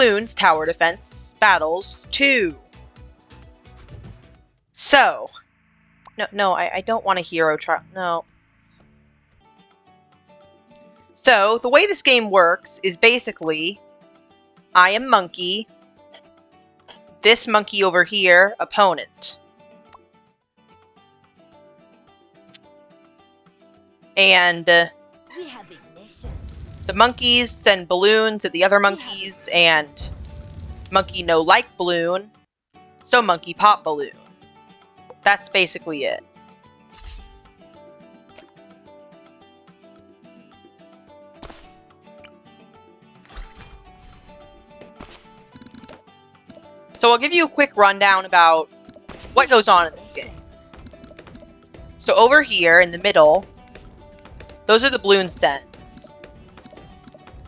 Balloons Tower Defense Battles 2. So, no, I don't want a hero trial. No. So, the way this game works is basically, I am monkey, this monkey over here, opponent. And the monkeys send balloons at the other monkeys, and monkey no like balloon, so monkey pop balloon. That's basically it. So I'll give you a quick rundown about what goes on in this game. So over here in the middle, those are the balloon sends.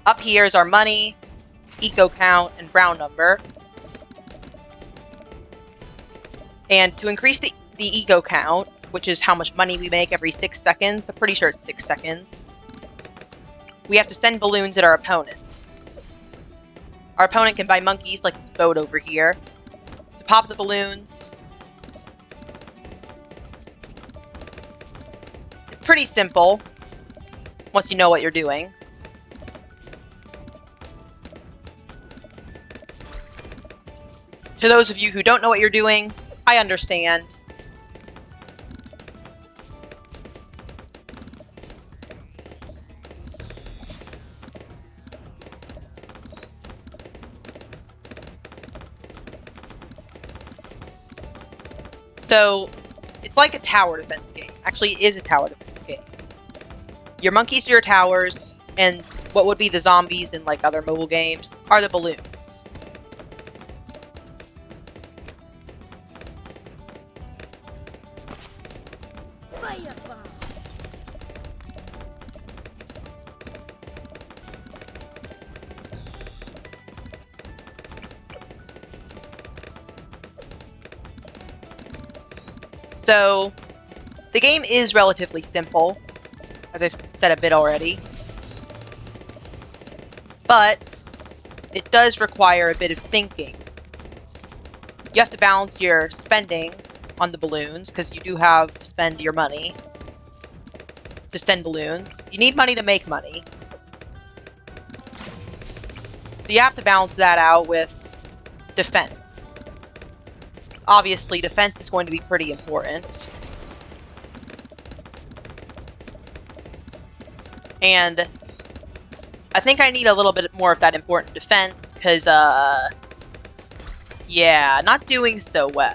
Up here is our money, eco count, and brown number. And to increase the eco count, which is how much money we make every 6 seconds, I'm pretty sure it's 6 seconds, we have to send balloons at our opponent. Our opponent can buy monkeys, like this boat over here, to pop the balloons. It's pretty simple, once you know what you're doing. To those of you who don't know what you're doing, I understand. So, it's like a tower defense game. Actually, it is a tower defense game. Your monkeys are your towers, and what would be the zombies in like other mobile games are the balloons. So, the game is relatively simple, as I've said a bit already, but it does require a bit of thinking. You have to balance your spending on the balloons, because you do have to spend your money to send balloons. You need money to make money. So you have to balance that out with defense. Obviously, defense is going to be pretty important. And I think I need a little bit more of that important defense, because, yeah, not doing so well.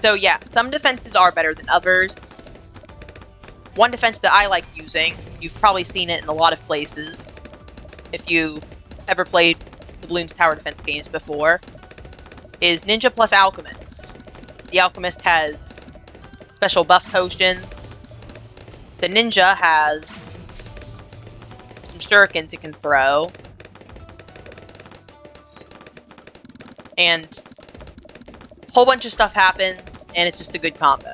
So yeah, some defenses are better than others. One defense that I like using, you've probably seen it in a lot of places, if you ever played the Balloons Tower Defense games before, is Ninja plus Alchemist. The Alchemist has special buff potions. The Ninja has some shurikens it can throw. And a whole bunch of stuff happens, and it's just a good combo.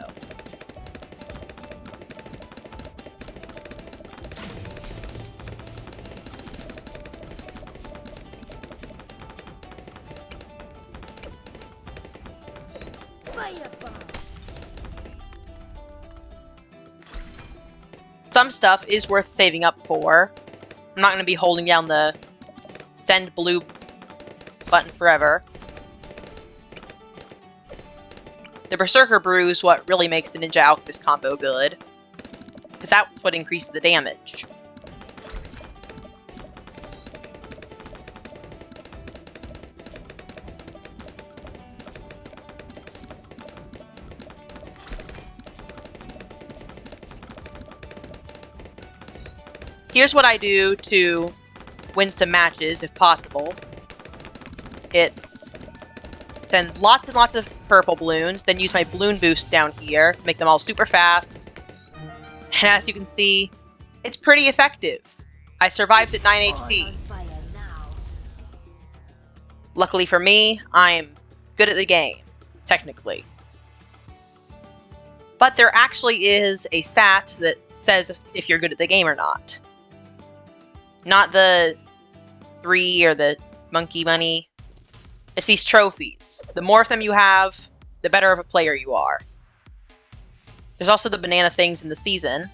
Some stuff is worth saving up for. I'm not going to be holding down the send blue button forever. The Berserker Brew is what really makes the Ninja Alchemist combo good, because that's what increases the damage. Here's what I do to win some matches, if possible. It's send lots and lots of purple balloons, then use my balloon boost down here, make them all super fast. And as you can see, it's pretty effective. I survived at 9 HP. Luckily for me, I'm good at the game, technically. But there actually is a stat that says if you're good at the game or not. Not the 3 or the monkey money. It's these trophies. The more of them you have, the better of a player you are. There's also the banana things in the season.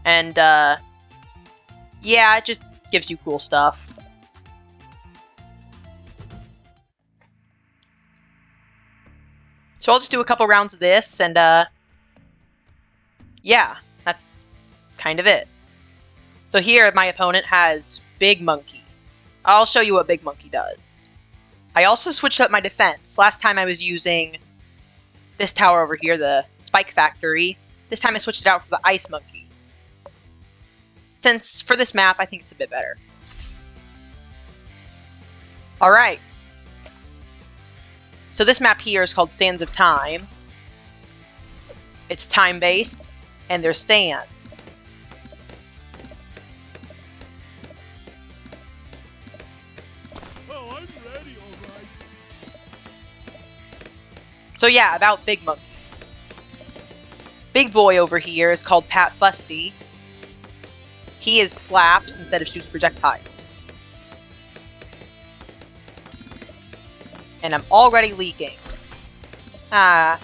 And, yeah, it just gives you cool stuff. So I'll just do a couple rounds of this, and, yeah, that's kind of it. So here, my opponent has Big Monkey. I'll show you what Big Monkey does. I also switched up my defense. Last time I was using this tower over here, the Spike Factory. This time I switched it out for the Ice Monkey. Since, for this map, I think it's a bit better. Alright. So this map here is called Sands of Time. It's time-based, and there's sand. Oh, I'm ready, all right. So yeah, about Big Monkey. Big boy over here is called Pat Fusty. He is slaps instead of shoots projectiles. And I'm already leaking. Ah.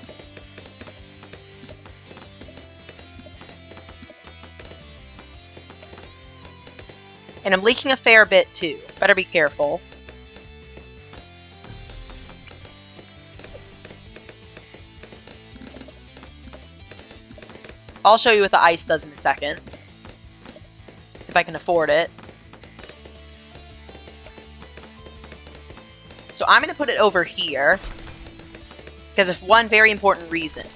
And I'm leaking a fair bit too. Better be careful. I'll show you what the ice does in a second. If I can afford it. So I'm going to put it over here. Because of one very important reason.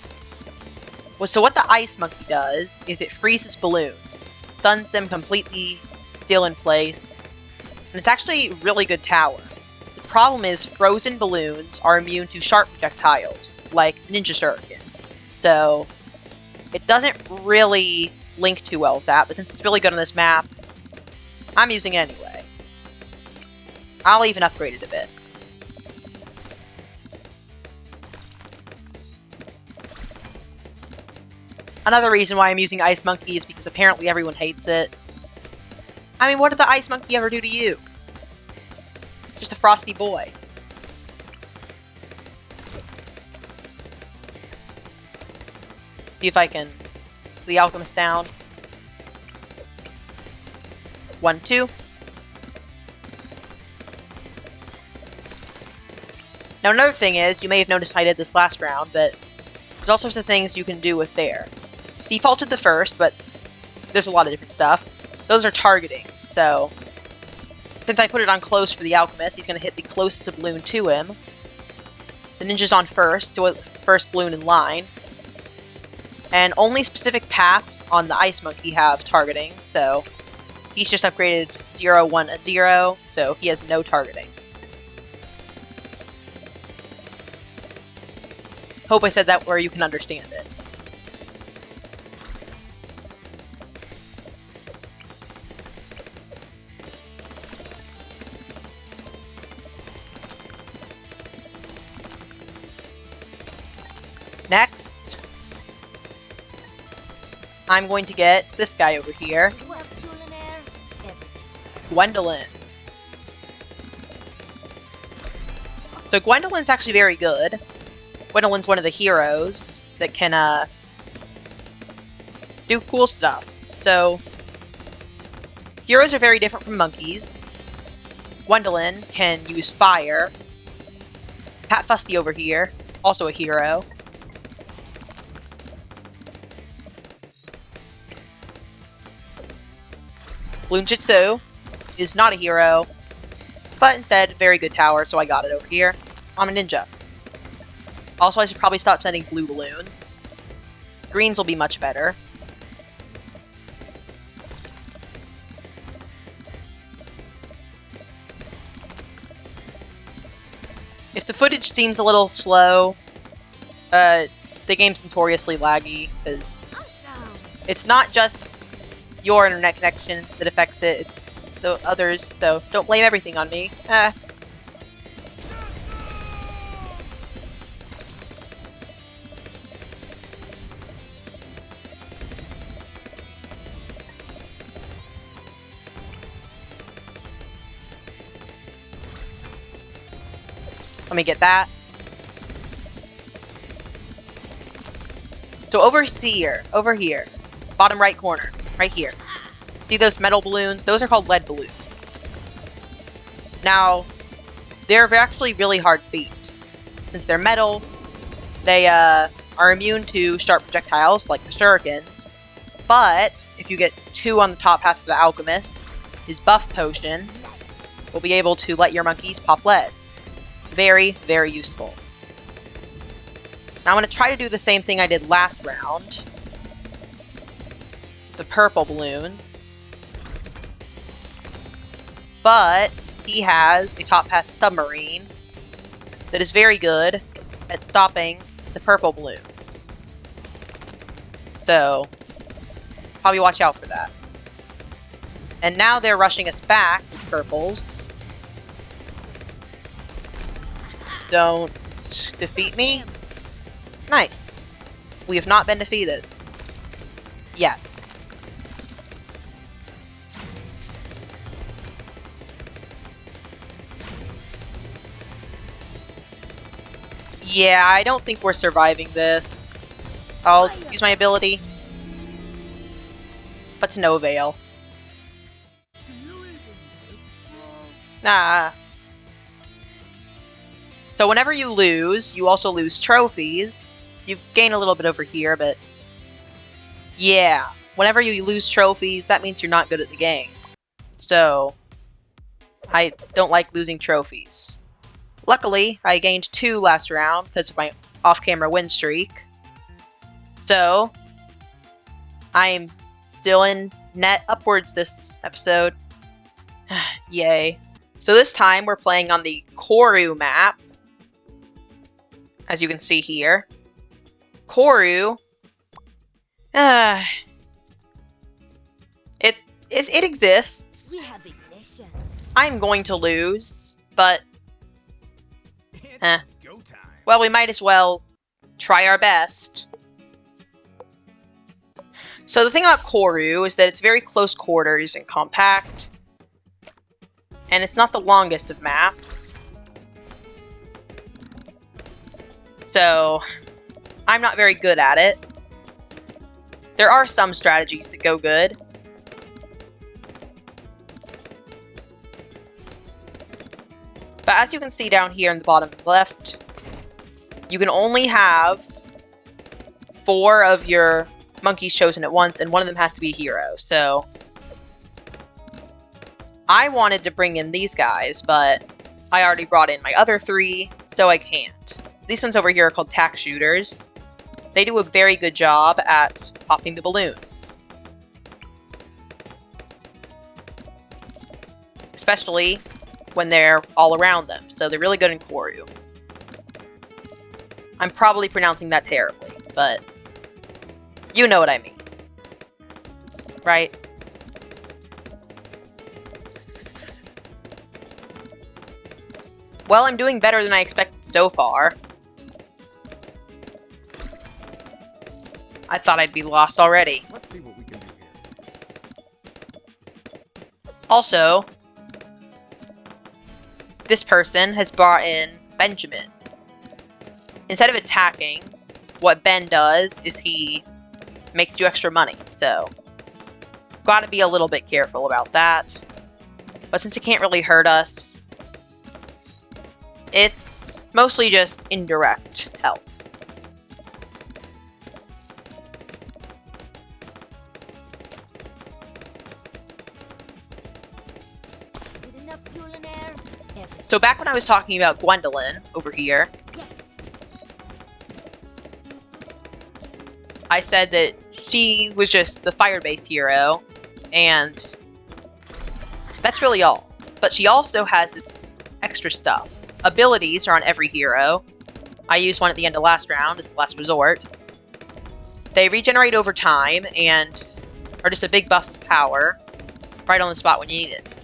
So what the Ice Monkey does is it freezes balloons. Stuns them completely still in place. And it's actually a really good tower. The problem is frozen balloons are immune to sharp projectiles, like Ninja Shuriken. So it doesn't really link too well with that, but since it's really good on this map, I'm using it anyway. I'll even upgrade it a bit. Another reason why I'm using Ice Monkey is because apparently everyone hates it. I mean, what did the Ice Monkey ever do to you? Just a frosty boy. See if I can put the Alchemist down. 1, 2. Now another thing is, you may have noticed I did this last round, but there's all sorts of things you can do with there. Defaulted the first, but there's a lot of different stuff. Those are targeting, so since I put it on close for the Alchemist, he's going to hit the closest balloon to him. The ninja's on first, so first balloon in line. And only specific paths on the Ice Monkey have targeting, so he's just upgraded 0, 1, 0, so he has no targeting. Hope I said that where you can understand it. Next, I'm going to get this guy over here, Gwendolyn. So Gwendolyn's actually very good. Gwendolyn's one of the heroes that can, do cool stuff. So, heroes are very different from monkeys. Gwendolyn can use fire. Pat Fusty over here, also a hero. Bloonjitsu is not a hero, but instead, very good tower, so I got it over here. I'm a ninja. Also, I should probably stop sending blue balloons. Greens will be much better. If the footage seems a little slow, the game's notoriously laggy, because it's not just your internet connection that affects it, it's the others, so don't blame everything on me. Let me get that. So over here, bottom right corner, right here. See those metal balloons? Those are called lead balloons. Now, they're actually really hard to beat. Since they're metal, they are immune to sharp projectiles like the shurikens. But if you get 2 on the top half of the alchemist, his buff potion will be able to let your monkeys pop lead. Very, very useful. Now I'm going to try to do the same thing I did last round. The purple balloons. But he has a top path submarine that is very good at stopping the purple balloons. So, probably watch out for that. And now they're rushing us back, purples. Don't defeat me. Nice. We have not been defeated. Yet. Yeah, I don't think we're surviving this. I'll use my ability. But to no avail. Nah. So whenever you lose, you also lose trophies. You gain a little bit over here, but yeah. Whenever you lose trophies, that means you're not good at the game. So, I don't like losing trophies. Luckily, I gained 2 last round because of my off-camera win streak. So, I'm still in net upwards this episode. Yay. So this time, we're playing on the Koru map. As you can see here. Koru. It exists. We have ignition. I'm going to lose, but Go time. well, we might as well try our best. So the thing about Koru is that it's very close quarters and compact. And it's not the longest of maps. So I'm not very good at it. There are some strategies that go good. But as you can see down here in the bottom left, you can only have 4 of your monkeys chosen at once, and one of them has to be a hero, so I wanted to bring in these guys, but I already brought in my other 3, so I can't. These ones over here are called tack shooters. They do a very good job at popping the balloons. Especially when they're all around them, so they're really good in Koru. I'm probably pronouncing that terribly, but you know what I mean. Right? Well, I'm doing better than I expected so far. I thought I'd be lost already. Let's see what we can do here. Also, this person has brought in Benjamin. Instead of attacking, what Ben does is he makes you extra money, so gotta be a little bit careful about that. But since it can't really hurt us, it's mostly just indirect help. With enough fuel and air, everything. So back when I was talking about Gwendolyn over here, Yes. I said that she was just the fire-based hero, and that's really all. But she also has this extra stuff. Abilities are on every hero. I used one at the end of last round as the last resort. They regenerate over time and are just a big buff of power right on the spot when you need it.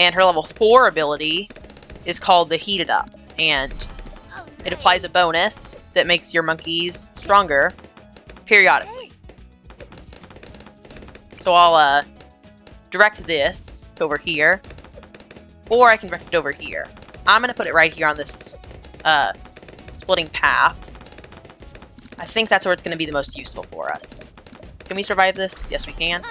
And her level 4 ability is called the Heated Up, and it applies a bonus that makes your monkeys stronger periodically. So I'll direct this over here, or I can direct it over here. I'm gonna put it right here on this splitting path. I think that's where it's gonna be the most useful for us. Can we survive this? Yes, we can.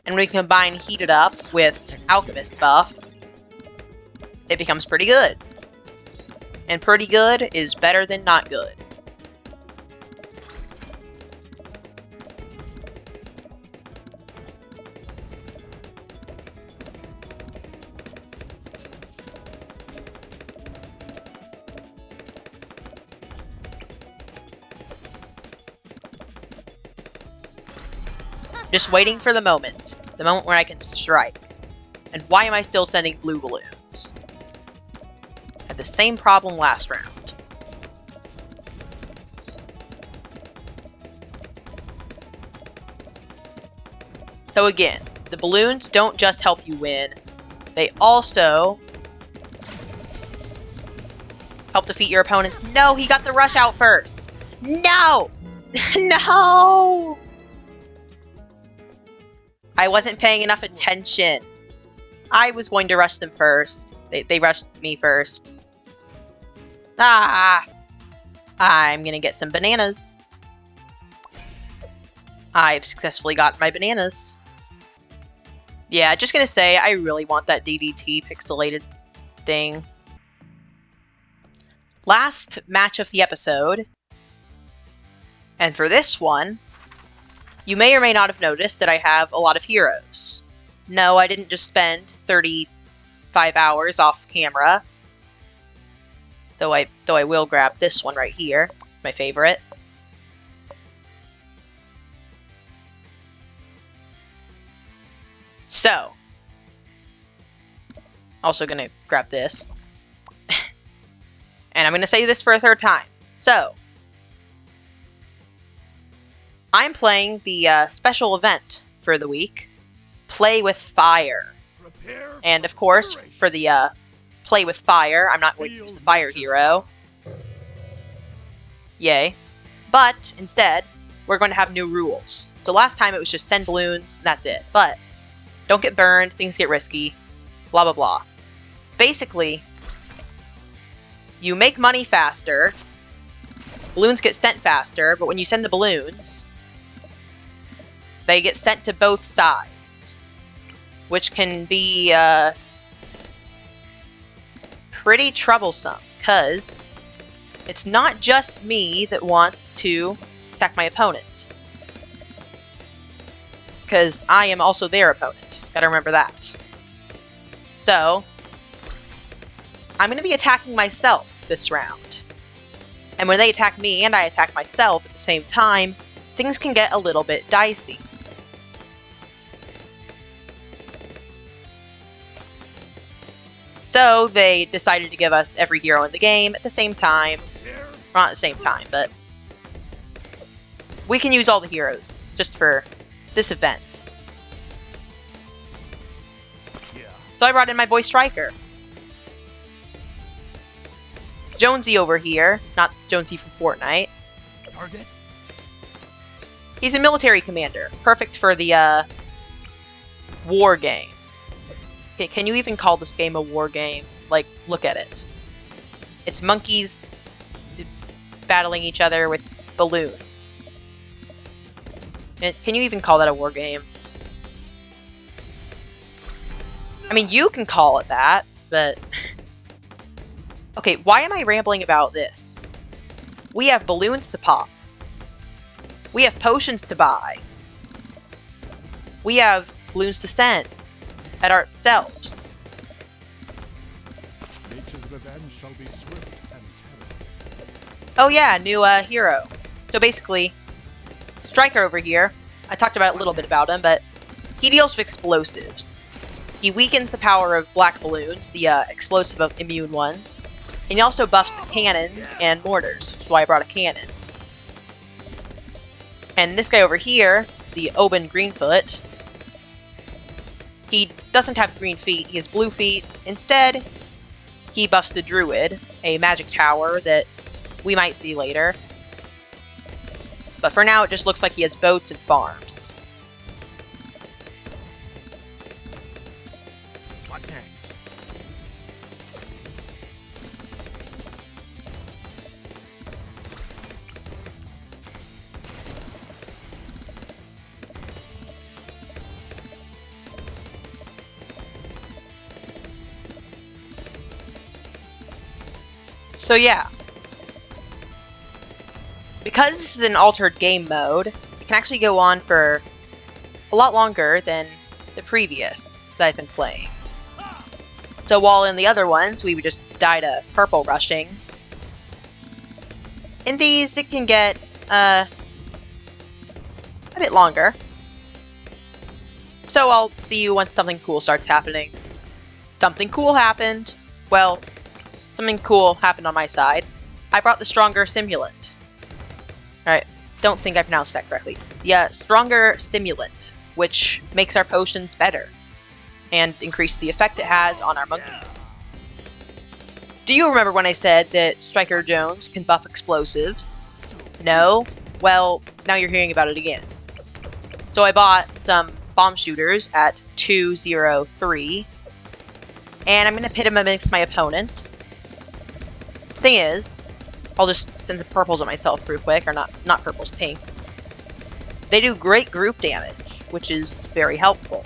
And when we combine Heated Up with Alchemist buff, it becomes pretty good. And pretty good is better than not good. Just waiting for the moment where I can strike. And why am I still sending blue balloons? Had the same problem last round. So again, the balloons don't just help you win, they also help defeat your opponents. No, he got the rush out first. No! No! I wasn't paying enough attention. I was going to rush them first. They rushed me first. Ah! I'm gonna get some bananas. I've successfully got my bananas. Yeah, just gonna say, I really want that DDT pixelated thing. Last match of the episode. And for this one, you may or may not have noticed that I have a lot of heroes. No, I didn't just spend 35 hours off camera. Though I will grab this one right here, my favorite. So, also gonna grab this. And I'm gonna say this for a third time. So, I'm playing the special event for the week, Play with Fire. And of course, for the Play with Fire, I'm not going to use the Fire Hero. Yay. But instead, we're going to have new rules. So last time it was just send balloons, and that's it. But don't get burned, things get risky, blah blah blah. Basically, you make money faster, balloons get sent faster, but when you send the balloons, they get sent to both sides, which can be pretty troublesome, because it's not just me that wants to attack my opponent, because I am also their opponent. Gotta remember that. So, I'm going to be attacking myself this round. And when they attack me and I attack myself at the same time, things can get a little bit dicey. So they decided to give us every hero in the game at the same time. Well, not at the same time, but we can use all the heroes just for this event. So I brought in my boy Striker. Jonesy over here, not Jonesy from Fortnite. Target. He's a military commander, perfect for the war game. Okay, can you even call this game a war game? Like, look at it. It's monkeys battling each other with balloons. Can you even call that a war game? I mean, you can call it that, but... Okay, why am I rambling about this? We have balloons to pop. We have potions to buy. We have balloons to send at ourselves. Nature's revenge shall be swift and terrible. Oh yeah, new hero. So basically, Striker over here, I talked about a little bit about him, but he deals with explosives. He weakens the power of black balloons, the explosive immune ones. And he also buffs the cannons and mortars, which is why I brought a cannon. And this guy over here, the Oben Greenfoot, he doesn't have green feet, he has blue feet. Instead, he buffs the Druid, a magic tower that we might see later. But for now, it just looks like he has boats and farms. What next? So yeah. Because this is an altered game mode, it can actually go on for a lot longer than the previous that I've been playing. So while in the other ones, we would just die to purple rushing, in these, it can get a bit longer. So I'll see you once something cool starts happening. Something cool happened. Well, something cool happened on my side. I brought the stronger stimulant. Alright, don't think I pronounced that correctly. Yeah, stronger stimulant, which makes our potions better and increase the effect it has on our monkeys. Do you remember when I said that Striker Jones can buff explosives? No? Well, now you're hearing about it again. So I bought some bomb shooters at 203, and I'm going to pit them against my opponent. Thing is, I'll just send some purples on myself real quick, or not purples, pinks. They do great group damage, which is very helpful.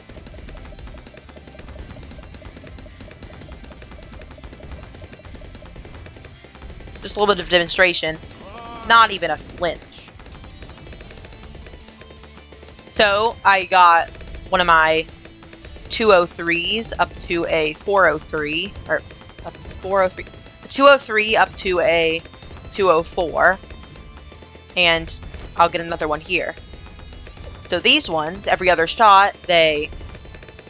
Just a little bit of demonstration, not even a flinch. So I got one of my 203s up to a 403, or a 403, a 203 up to a 204, and I'll get another one here. So these ones, every other shot, they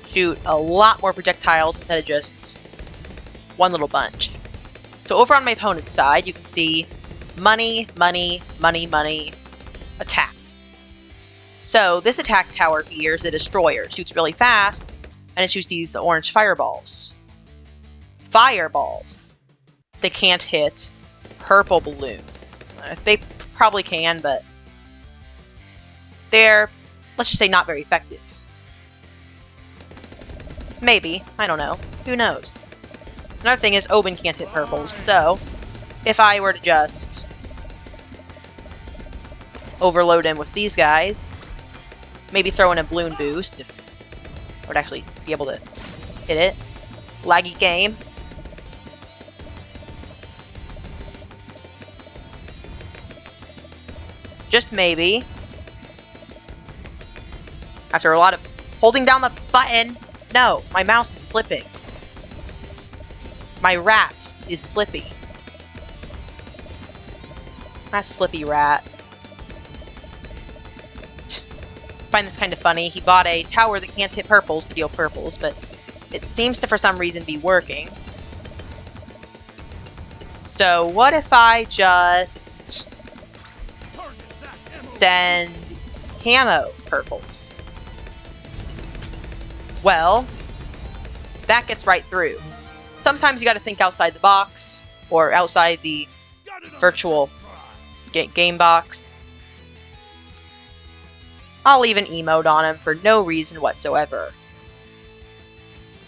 shoot a lot more projectiles instead of just one little bunch. So over on my opponent's side, you can see money, money, money, money, attack. So this attack tower here is a destroyer. It shoots really fast, and it shoots these orange fireballs. Fireballs. They can't hit purple balloons. They probably can, but they're, let's just say, not very effective. Maybe. I don't know. Who knows? Another thing is Oben can't hit purples, so if I were to just overload him with these guys, maybe throw in a balloon boost if I would actually be able to hit it. Laggy game. Just maybe. After a lot of holding down the button. No, my mouse is slipping. My rat is slippy. That slippy rat. Find this kind of funny. He bought a tower that can't hit purples to deal purples, but it seems to, for some reason, be working. So what if I just send camo purples? Well, that gets right through. Sometimes you gotta think outside the box, or outside the virtual game box. I'll even emote on him for no reason whatsoever.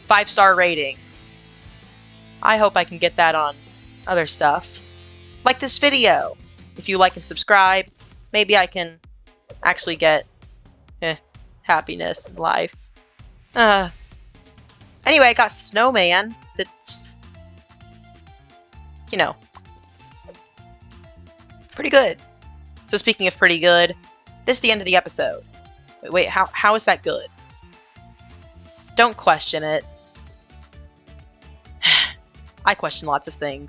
5-star rating. I hope I can get that on other stuff. Like this video. If you like and subscribe, maybe I can actually get happiness in life. Anyway, I got Snowman. That's, you know, pretty good. So speaking of pretty good, this is the end of the episode. Wait, how is that good? Don't question it. I question lots of things.